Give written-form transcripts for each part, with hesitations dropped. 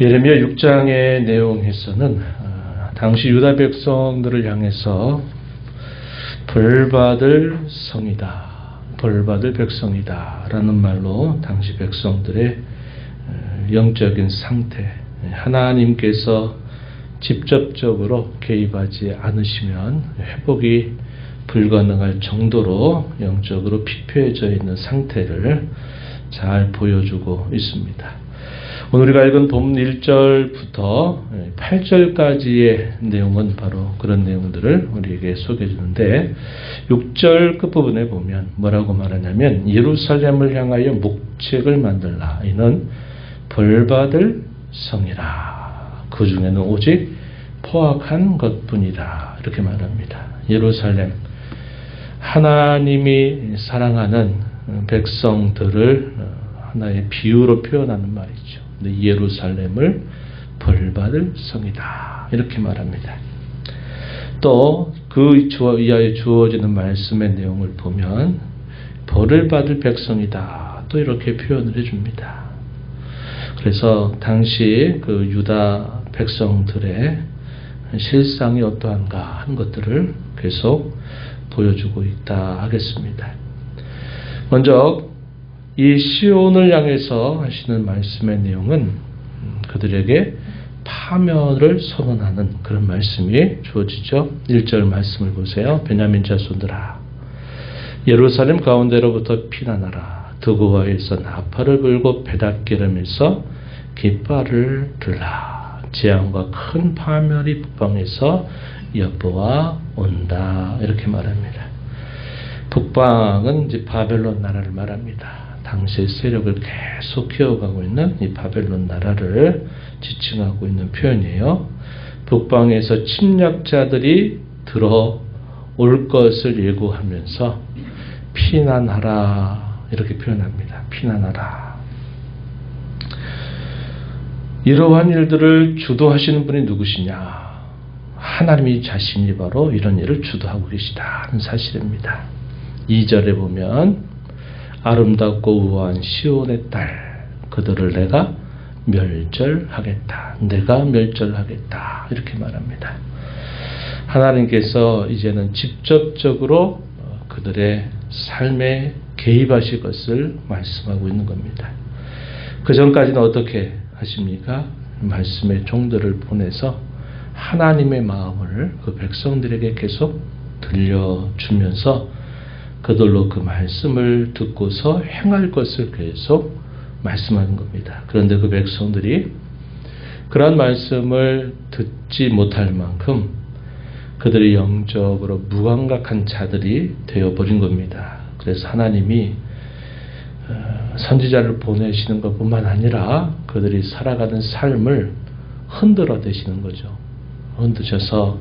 예레미야 6장의 내용에서는 당시 유다 백성들을 향해서 벌받을 성이다, 벌받을 백성이다 라는 말로 당시 백성들의 영적인 상태, 하나님께서 직접적으로 개입하지 않으시면 회복이 불가능할 정도로 영적으로 피폐해져 있는 상태를 잘 보여주고 있습니다. 오늘 우리가 읽은 본 1절부터 8절까지의 내용은 바로 그런 내용들을 우리에게 소개해 주는데, 6절 끝부분에 보면 뭐라고 말하냐면, 예루살렘을 향하여 목책을 만들라. 이는 벌받을 성이라. 그 중에는 오직 포악한 것뿐이다. 이렇게 말합니다. 예루살렘, 하나님이 사랑하는 백성들을 하나의 비유로 표현하는 말이죠. 예루살렘을 벌받을 성이다, 이렇게 말합니다. 또 그 이하에 주어지는 말씀의 내용을 보면 벌을 받을 백성이다, 또 이렇게 표현을 해줍니다. 그래서 당시 그 유다 백성들의 실상이 어떠한가 하는 것들을 계속 보여주고 있다 하겠습니다. 먼저 이 시온을 향해서 하시는 말씀의 내용은 그들에게 파멸을 선언하는 그런 말씀이 주어지죠. 1절 말씀을 보세요. 베냐민 자손들아, 예루살렘 가운데로부터 피난하라. 드고아에서 나팔을 불고 베닷기름에서 깃발을 들라. 재앙과 큰 파멸이 북방에서 엿보아 온다. 이렇게 말합니다. 북방은 이제 바벨론 나라를 말합니다. 당시의 세력을 계속 키워가고 있는 이 바벨론 나라를 지칭하고 있는 표현이에요. 북방에서 침략자들이 들어올 것을 예고하면서 피난하라, 이렇게 표현합니다. 피난하라. 이러한 일들을 주도하시는 분이 누구시냐? 하나님이 자신이 바로 이런 일을 주도하고 계시다는 사실입니다. 2절에 보면 아름답고 우아한 시온의 딸, 그들을 내가 멸절하겠다. 내가 멸절하겠다. 이렇게 말합니다. 하나님께서 이제는 직접적으로 그들의 삶에 개입하실 것을 말씀하고 있는 겁니다. 그 전까지는 어떻게 하십니까? 말씀의 종들을 보내서 하나님의 마음을 그 백성들에게 계속 들려주면서 그들로 그 말씀을 듣고서 행할 것을 계속 말씀하는 겁니다. 그런데 그 백성들이 그러한 말씀을 듣지 못할 만큼 그들이 영적으로 무감각한 자들이 되어버린 겁니다. 그래서 하나님이 선지자를 보내시는 것뿐만 아니라 그들이 살아가는 삶을 흔들어 대시는 거죠. 흔드셔서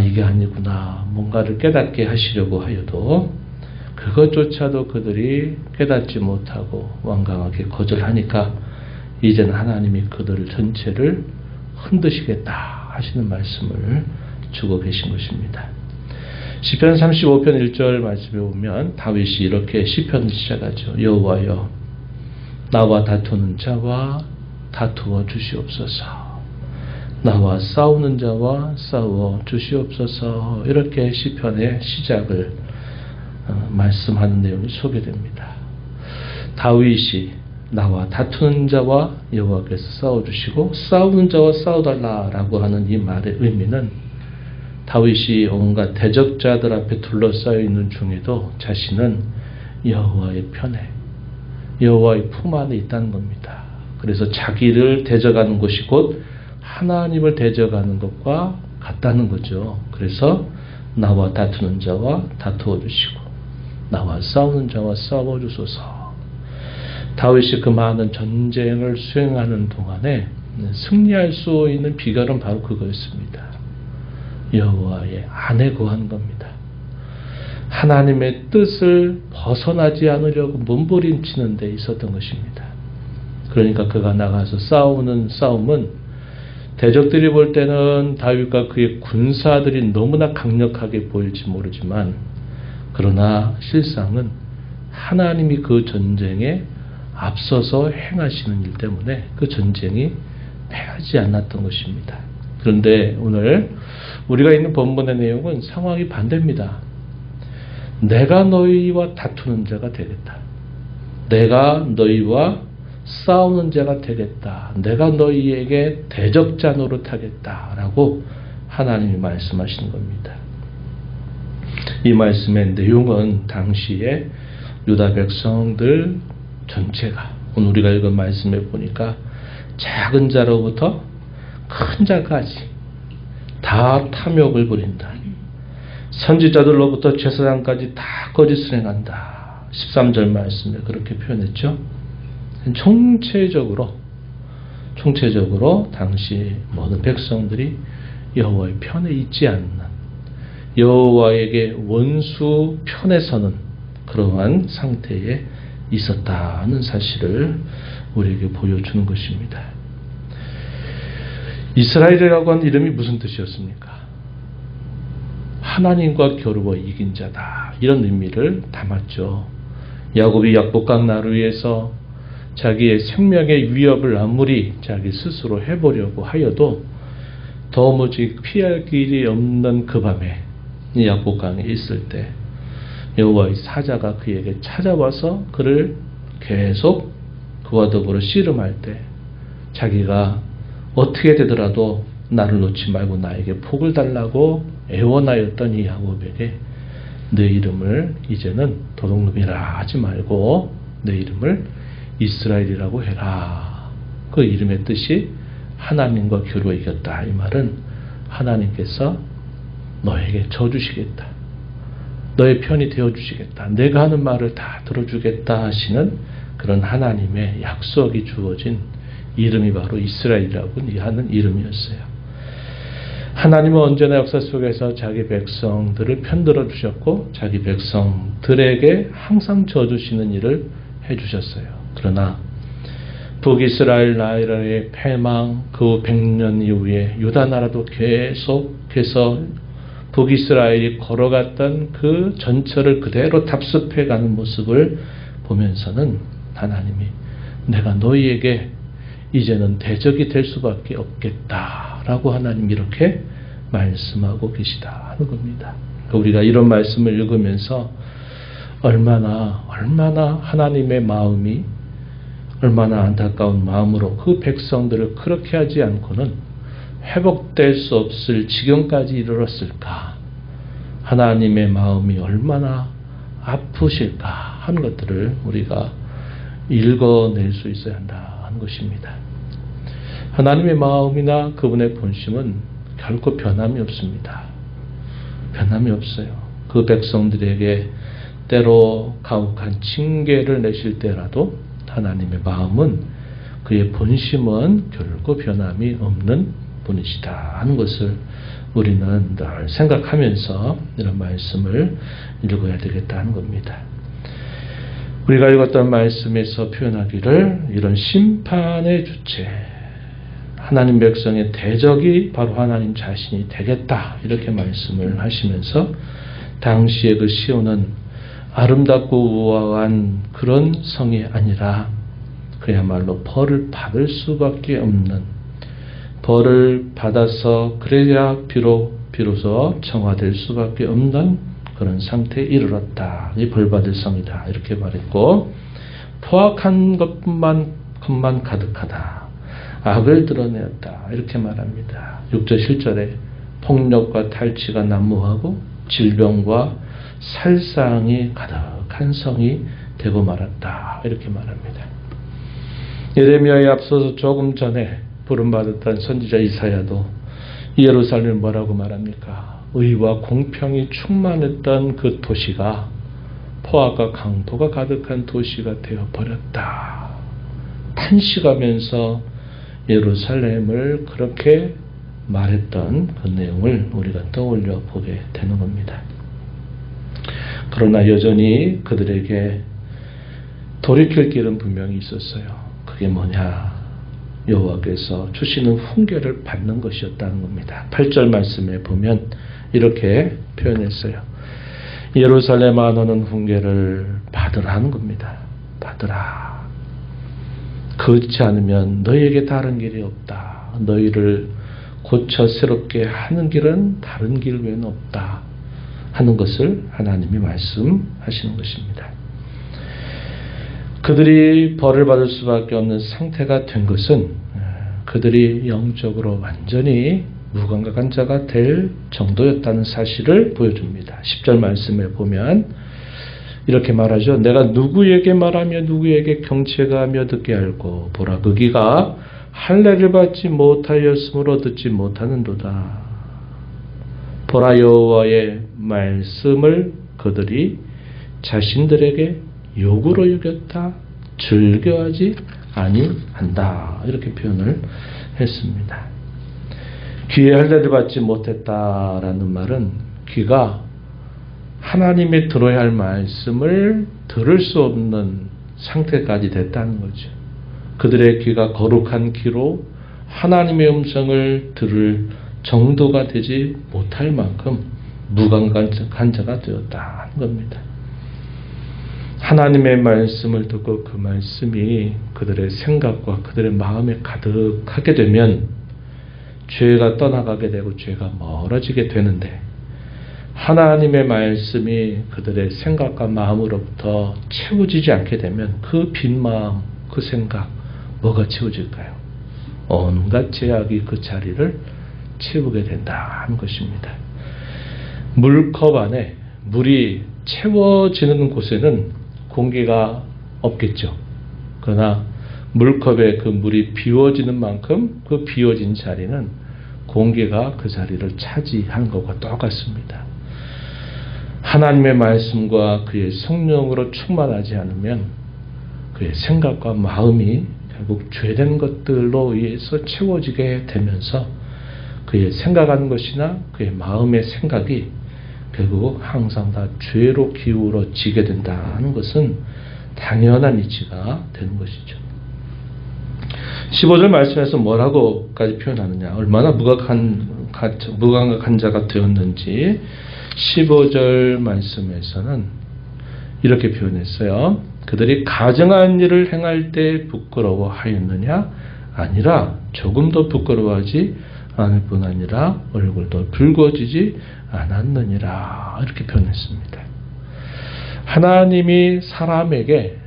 이게 아니구나, 뭔가를 깨닫게 하시려고 하여도 그것조차도 그들이 깨닫지 못하고 완강하게 거절하니까 이제는 하나님이 그들 전체를 흔드시겠다 하시는 말씀을 주고 계신 것입니다. 시편 35편 1절 말씀에 보면 다윗이 이렇게 시편을 시작하죠. 여호와여, 나와 다투는 자와 다투어 주시옵소서. 나와 싸우는 자와 싸워 주시옵소서. 이렇게 시편의 시작을 말씀하는 내용이 소개됩니다. 다윗이 나와 다투는 자와 여호와께서 싸워주시고 싸우는 자와 싸워달라라고 하는 이 말의 의미는 다윗이 온갖 대적자들 앞에 둘러싸여 있는 중에도 자신은 여호와의 편에, 여호와의 품 안에 있다는 겁니다. 그래서 자기를 대적하는 것이 곧 하나님을 대적하는 것과 같다는 거죠. 그래서 나와 다투는 자와 다투어 주시고 나와 싸우는 자와 싸워 주소서. 다윗이 그 많은 전쟁을 수행하는 동안에 승리할 수 있는 비결은 바로 그거였습니다. 여호와의 안에 거한 겁니다. 하나님의 뜻을 벗어나지 않으려고 몸부림치는 데 있었던 것입니다. 그러니까 그가 나가서 싸우는 싸움은 대적들이 볼 때는 다윗과 그의 군사들이 너무나 강력하게 보일지 모르지만, 그러나 실상은 하나님이 그 전쟁에 앞서서 행하시는 일 때문에 그 전쟁이 패하지 않았던 것입니다. 그런데 오늘 우리가 있는 본문의 내용은 상황이 반대입니다. 내가 너희와 다투는 자가 되겠다. 내가 너희와 싸우는 자가 되겠다. 내가 너희에게 대적자 노릇하겠다. 라고 하나님이 말씀하시는 겁니다. 이 말씀의 내용은 당시에 유다 백성들 전체가 오늘 우리가 읽은 말씀에 보니까 작은 자로부터 큰 자까지 다 탐욕을 부린다. 선지자들로부터 제사장까지 다 거짓을 행한다. 13절 말씀에 그렇게 표현했죠. 총체적으로 당시 모든 백성들이 여호와의 편에 있지 않는, 여호와에게 원수 편에 서는 그러한 상태에 있었다는 사실을 우리에게 보여주는 것입니다. 이스라엘이라고 하는 이름이 무슨 뜻이었습니까? 하나님과 겨루어 이긴 자다. 이런 의미를 담았죠. 야곱이 약복강 나루에서 자기의 생명의 위협을 아무리 자기 스스로 해보려고 하여도 도무지 피할 길이 없는 그 밤에 이 약복강에 있을 때 여호와의 사자가 그에게 찾아와서 그를 계속 그와 더불어 씨름할 때 자기가 어떻게 되더라도 나를 놓지 말고 나에게 복을 달라고 애원하였던 이 야곱에게 내 이름을 이제는 도둑놈이라 하지 말고 내 이름을 이스라엘이라고 해라. 그 이름의 뜻이 하나님과 겨루어 이겼다. 이 말은 하나님께서 너에게 져주시겠다. 너의 편이 되어주시겠다. 내가 하는 말을 다 들어주겠다 하시는 그런 하나님의 약속이 주어진 이름이 바로 이스라엘이라고 하는 이름이었어요. 하나님은 언제나 역사 속에서 자기 백성들을 편들어 주셨고 자기 백성들에게 항상 져주시는 일을 해주셨어요. 그러나 북이스라엘 나라의 패망 그 100년 이후에 유다 나라도 계속해서 북이스라엘이 걸어갔던 그 전철을 그대로 답습해가는 모습을 보면서는 하나님이 내가 너희에게 이제는 대적이 될 수밖에 없겠다라고 하나님 이렇게 말씀하고 계시다 하는 겁니다. 우리가 이런 말씀을 읽으면서 얼마나 하나님의 마음이 얼마나 안타까운 마음으로 그 백성들을 그렇게 하지 않고는 회복될 수 없을 지경까지 이르렀을까. 하나님의 마음이 얼마나 아프실까 하는 것들을 우리가 읽어낼 수 있어야 한다는 것입니다. 하나님의 마음이나 그분의 본심은 결코 변함이 없습니다. 변함이 없어요. 그 백성들에게 때로 가혹한 징계를 내실 때라도 하나님의 마음은 그의 본심은 결코 변함이 없는 분이시다 하는 것을 우리는 늘 생각하면서 이런 말씀을 읽어야 되겠다 하는 겁니다. 우리가 읽었던 말씀에서 표현하기를 이런 심판의 주체, 하나님 백성의 대적이 바로 하나님 자신이 되겠다 이렇게 말씀을 하시면서 당시의 그 시온은 아름답고 우아한 그런 성이 아니라 그야말로 벌을 받을 수밖에 없는, 벌을 받아서 그래야 비로소 정화될 수밖에 없는 그런 상태에 이르렀다. 이 벌받을 성이다. 이렇게 말했고, 포악한 것만 가득하다. 악을 드러내었다. 이렇게 말합니다. 6절 7절에 폭력과 탈취가 난무하고 질병과 살상이 가득한 성이 되고 말았다. 이렇게 말합니다. 예레미야에 앞서서 조금 전에 부름받았던 선지자 이사야도 예루살렘을 뭐라고 말합니까? 의와 공평이 충만했던 그 도시가 포악과 강도가 가득한 도시가 되어버렸다. 탄식하면서 예루살렘을 그렇게 말했던 그 내용을 우리가 떠올려 보게 되는 겁니다. 그러나 여전히 그들에게 돌이킬 길은 분명히 있었어요. 그게 뭐냐? 여호와께서 주시는 훈계를 받는 것이었다는 겁니다. 8절 말씀에 보면 이렇게 표현했어요. 예루살렘아 너는 훈계를 받으라는 겁니다. 받으라. 그렇지 않으면 너에게 다른 길이 없다. 너희를 고쳐 새롭게 하는 길은 다른 길 외에는 없다 하는 것을 하나님이 말씀하시는 것입니다. 그들이 벌을 받을 수밖에 없는 상태가 된 것은 그들이 영적으로 완전히 무감각한 자가 될 정도였다는 사실을 보여줍니다. 10절 말씀에 보면 이렇게 말하죠. 내가 누구에게 말하며 누구에게 경책하며 듣게 알고 보라 그기가 할례를 받지 못하였으므로 듣지 못하는도다. 보라 여호와의 말씀을 그들이 자신들에게 욕으로 여겼다. 즐겨하지 아니한다. 이렇게 표현을 했습니다. 귀에 할례를 받지 못했다라는 말은 귀가 하나님의 들어야 할 말씀을 들을 수 없는 상태까지 됐다는 거죠. 그들의 귀가 거룩한 귀로 하나님의 음성을 들을 정도가 되지 못할 만큼 무감각한 자가 되었다는 겁니다. 하나님의 말씀을 듣고 그 말씀이 그들의 생각과 그들의 마음에 가득하게 되면 죄가 떠나가게 되고 죄가 멀어지게 되는데 하나님의 말씀이 그들의 생각과 마음으로부터 채워지지 않게 되면 그 빈 마음, 그 생각 뭐가 채워질까요? 온갖 죄악이 그 자리를 채우게 된다는 것입니다. 물컵 안에 물이 채워지는 곳에는 공기가 없겠죠. 그러나 물컵에 그 물이 비워지는 만큼 그 비워진 자리는 공기가 그 자리를 차지하는 것과 똑같습니다. 하나님의 말씀과 그의 성령으로 충만하지 않으면 그의 생각과 마음이 결국 죄된 것들로 의해서 채워지게 되면서 그의 생각하는 것이나 그의 마음의 생각이 결국 항상 다 죄로 기울어지게 된다는 것은 당연한 이치가 되는 것이죠. 15절 말씀에서 뭐라고까지 표현하느냐, 얼마나 무감각한 자가 되었는지 15절 말씀에서는 이렇게 표현했어요. 그들이 가증한 일을 행할 때 부끄러워하였느냐? 아니라 조금도 부끄러워하지 않을 뿐 아니라 얼굴도 붉어지지 않았느니라. 이렇게 표현했습니다. 하나님이 사람에게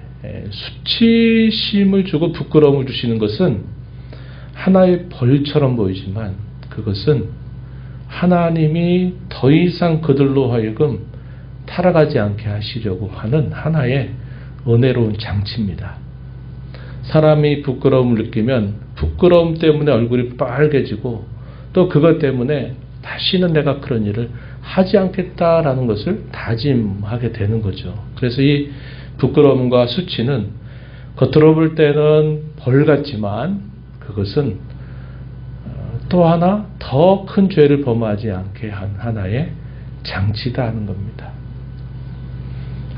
수치심을 주고 부끄러움을 주시는 것은 하나의 벌처럼 보이지만 그것은 하나님이 더 이상 그들로 하여금 타락하지 않게 하시려고 하는 하나의 은혜로운 장치입니다. 사람이 부끄러움을 느끼면 부끄러움 때문에 얼굴이 빨개지고 또 그것 때문에 다시는 내가 그런 일을 하지 않겠다라는 것을 다짐하게 되는 거죠. 그래서 이 부끄러움과 수치는 겉으로 볼 때는 벌 같지만 그것은 또 하나 더 큰 죄를 범하지 않게 한 하나의 장치다 하는 겁니다.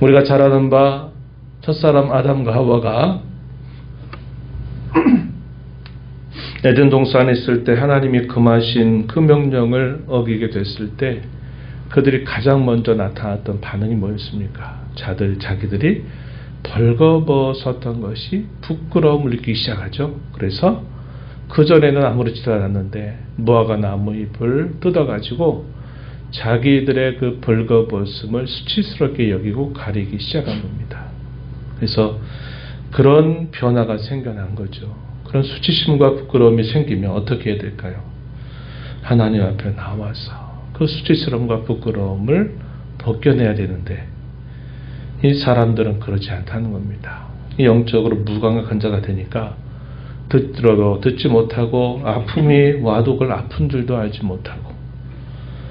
우리가 잘 아는 바 첫사람 아담과 하와가 에덴 동산에 있을 때 하나님이 금하신 그 명령을 어기게 됐을 때 그들이 가장 먼저 나타났던 반응이 뭐였습니까? 자기들이 벌거벗었던 것이 부끄러움을 느끼기 시작하죠. 그래서 그전에는 아무렇지도 않았는데 무화과 나무 잎을 뜯어가지고 자기들의 그 벌거벗음을 수치스럽게 여기고 가리기 시작한 겁니다. 그래서 그런 변화가 생겨난 거죠. 그런 수치심과 부끄러움이 생기면 어떻게 해야 될까요? 하나님 앞에 나와서 그 수치스러움과 부끄러움을 벗겨내야 되는데 이 사람들은 그렇지 않다는 겁니다. 영적으로 무감각한 자가 되니까 듣지 못하고 아픔이 와도 그걸 아픈 줄도 알지 못하고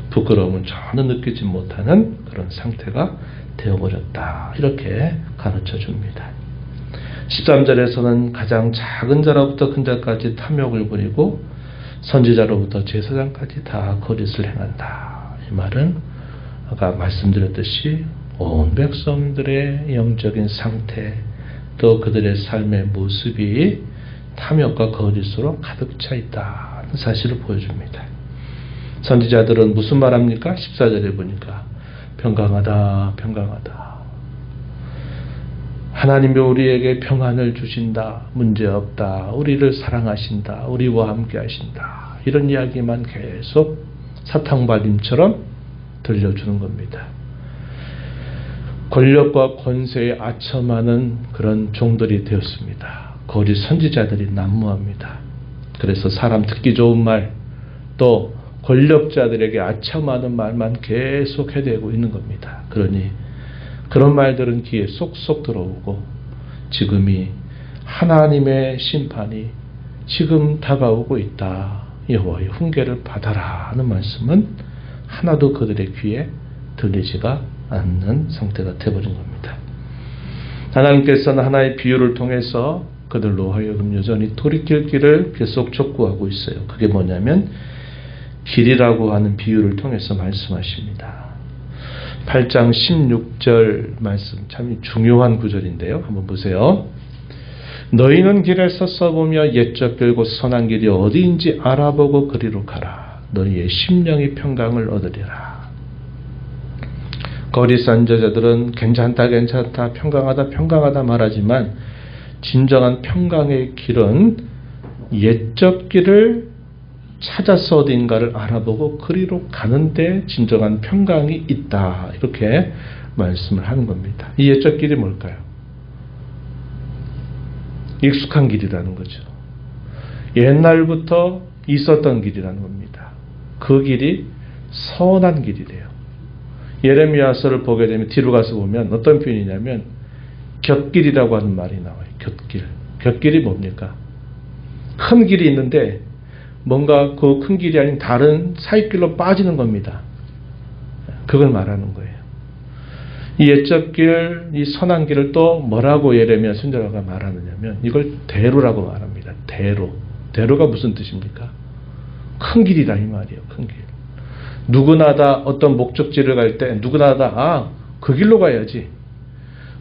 부끄러움은 전혀 느끼지 못하는 그런 상태가 되어버렸다. 이렇게 가르쳐 줍니다. 13절에서는 가장 작은 자로부터 큰 자까지 탐욕을 부리고 선지자로부터 제사장까지 다 거짓을 행한다. 이 말은 아까 말씀드렸듯이 온 백성들의 영적인 상태 또 그들의 삶의 모습이 탐욕과 거짓으로 가득 차 있다는 사실을 보여줍니다. 선지자들은 무슨 말합니까? 14절에 보니까 평강하다 평강하다. 하나님이 우리에게 평안을 주신다, 문제없다, 우리를 사랑하신다, 우리와 함께 하신다, 이런 이야기만 계속 사탕발림처럼 들려주는 겁니다. 권력과 권세에 아첨하는 그런 종들이 되었습니다. 거짓 선지자들이 난무합니다. 그래서 사람 듣기 좋은 말, 또 권력자들에게 아첨하는 말만 계속 해대고 있는 겁니다. 그러니 그런 말들은 귀에 쏙쏙 들어오고 지금이 하나님의 심판이 지금 다가오고 있다. 여호와의 훈계를 받아라 하는 말씀은 하나도 그들의 귀에 들리지가 않는 상태가 되어버린 겁니다. 하나님께서는 하나의 비유를 통해서 그들로 하여금 여전히 돌이킬 길을 계속 촉구하고 있어요. 그게 뭐냐면 길이라고 하는 비유를 통해서 말씀하십니다. 8장 16절 말씀 참 중요한 구절인데요. 한번 보세요. 너희는 길에서 써보며 옛적 길고 선한 길이 어디인지 알아보고 그리로 가라. 너희의 심령이 평강을 얻으리라. 거짓 선지자들은 괜찮다 평강하다 말하지만 진정한 평강의 길은 옛적 길을 찾아서 어딘가를 알아보고 그리로 가는데 진정한 평강이 있다. 이렇게 말씀을 하는 겁니다. 이 옛적 길이 뭘까요? 익숙한 길이라는 거죠. 옛날부터 있었던 길이라는 겁니다. 그 길이 선한 길이래요. 예레미야서를 보게 되면 뒤로 가서 보면 어떤 표현이냐면 곁길이라고 하는 말이 나와요. 곁길. 곁길이 뭡니까? 큰 길이 있는데 뭔가 그 큰 길이 아닌 다른 사이길로 빠지는 겁니다. 그걸 말하는 거예요. 이 옛적 길, 이 선한 길을 또 뭐라고 예레미야 선지자가 말하느냐면 이걸 대로라고 말합니다. 대로. 대로가 무슨 뜻입니까? 큰 길이다 이 말이에요. 큰 길. 누구나 다 어떤 목적지를 갈 때 누구나 다 그 길로 가야지.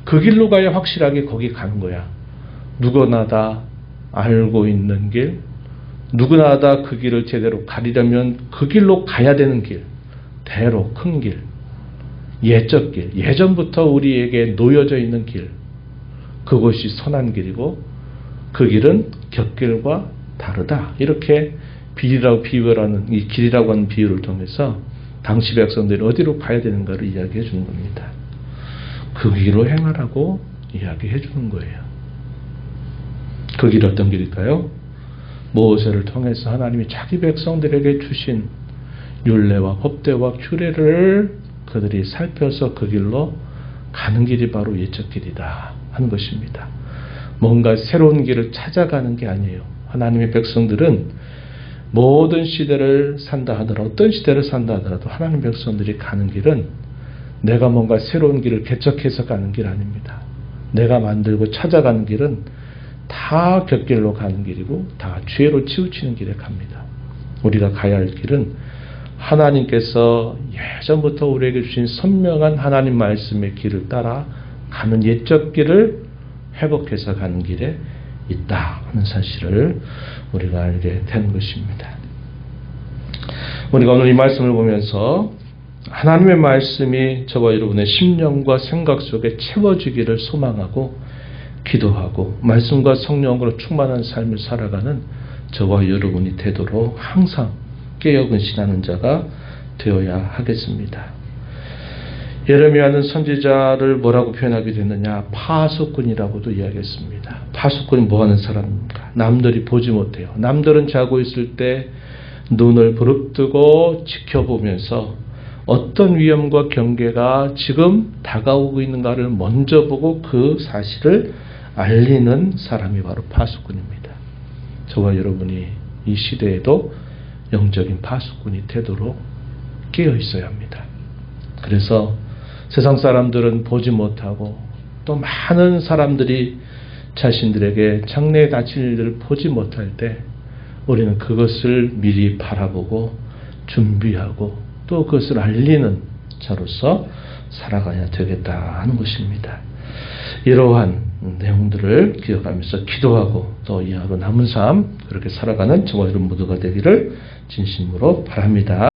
그 길로 가야 확실하게 거기 가는 거야. 누구나 다 알고 있는 길, 누구나 다 그 길을 제대로 가리려면 그 길로 가야 되는 길, 대로, 큰 길, 옛적 길, 예전부터 우리에게 놓여져 있는 길, 그것이 선한 길이고 그 길은 곁길과 다르다. 이렇게 비유라는 이 길이라고 하는 비유를 통해서 당시 백성들이 어디로 가야 되는가를 이야기해 주는 겁니다. 그 길로 행하라고 이야기해 주는 거예요. 그 길이 어떤 길일까요? 모세를 통해서 하나님이 자기 백성들에게 주신 율례와 법대와 규례를 그들이 살펴서 그 길로 가는 길이 바로 옛적 길이다 하는 것입니다. 뭔가 새로운 길을 찾아가는 게 아니에요. 하나님의 백성들은 모든 시대를 산다 하더라도 어떤 시대를 산다 하더라도 하나님 백성들이 가는 길은 내가 뭔가 새로운 길을 개척해서 가는 길 아닙니다. 내가 만들고 찾아가는 길은 다 곁길로 가는 길이고 다 죄로 치우치는 길에 갑니다. 우리가 가야 할 길은 하나님께서 예전부터 우리에게 주신 선명한 하나님 말씀의 길을 따라 가는 옛적 길을 회복해서 가는 길에 있다 하는 사실을 우리가 알게 되는 것입니다. 우리가 오늘 이 말씀을 보면서 하나님의 말씀이 저와 여러분의 심령과 생각 속에 채워지기를 소망하고 기도하고 말씀과 성령으로 충만한 삶을 살아가는 저와 여러분이 되도록 항상 깨어근신하는 자가 되어야 하겠습니다. 예레미야는 선지자를 뭐라고 표현하게 됐느냐? 파수꾼이라고도 이야기했습니다. 파수꾼이 뭐하는 사람입니까? 남들이 보지 못해요. 남들은 자고 있을 때 눈을 부릅뜨고 지켜보면서 어떤 위험과 경계가 지금 다가오고 있는가를 먼저 보고 그 사실을 알리는 사람이 바로 파수꾼입니다. 저와 여러분이 이 시대에도 영적인 파수꾼이 되도록 깨어 있어야 합니다. 그래서 세상 사람들은 보지 못하고 또 많은 사람들이 자신들에게 장래에 닥칠 일을 보지 못할 때 우리는 그것을 미리 바라보고 준비하고 또 그것을 알리는 자로서 살아가야 되겠다 하는 것입니다. 이러한 내용들을 기억하면서 기도하고 또 이 하루 남은 삶 그렇게 살아가는 저와 여러분 모두가 되기를 진심으로 바랍니다.